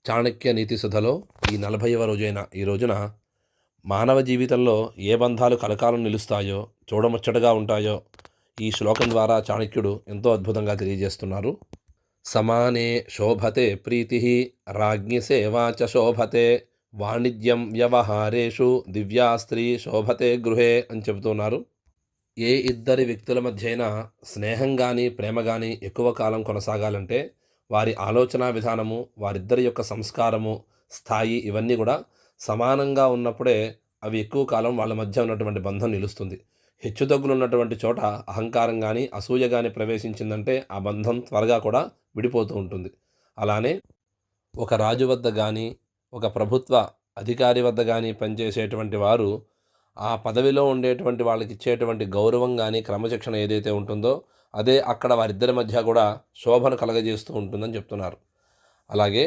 చాణక్య నీతి సుధలో ఈ 40వ రోజైన ఈ రోజున మానవ జీవితంలో ఏ బంధాలు కలకాలం నిలుస్తాయో, చూడముచ్చటగా ఉంటాయో ఈ శ్లోకం ద్వారా చాణక్యుడు ఎంతో అద్భుతంగా తెలియజేస్తున్నారు. సమానే శోభతే ప్రీతి రాజ్ఞి సేవా చ శోభతే వాణిజ్యం వ్యవహారేషు దివ్యా స్త్రీ శోభతే గృహే అని చెబుతున్నారు. ఏ ఇద్దరి వ్యక్తుల మధ్య అయినా స్నేహం కానీ ప్రేమ కానీ ఎక్కువ కాలం కొనసాగాలంటే వారి ఆలోచన విధానము, వారిద్దరి యొక్క సంస్కారము, స్థాయి ఇవన్నీ కూడా సమానంగా ఉన్నప్పుడే అవి ఎక్కువ కాలం వాళ్ళ మధ్య ఉన్నటువంటి బంధం నిలుస్తుంది. హెచ్చుతగ్గులు ఉన్నటువంటి చోట అహంకారం కానీ అసూయ కానీ ప్రవేశించిందంటే ఆ బంధం త్వరగా కూడా విడిపోతూ ఉంటుంది. అలానే ఒక రాజు వద్ద కానీ, ఒక ప్రభుత్వ అధికారి వద్ద కానీ పనిచేసేటువంటి వారు ఆ పదవిలో ఉండేటువంటి వాళ్ళకి ఇచ్చేటువంటి గౌరవం కానీ, క్రమశిక్షణ ఏదైతే ఉంటుందో అదే అక్కడ వారిద్దరి మధ్య కూడా శోభను కలగజేస్తూ ఉంటుందని చెప్తున్నారు. అలాగే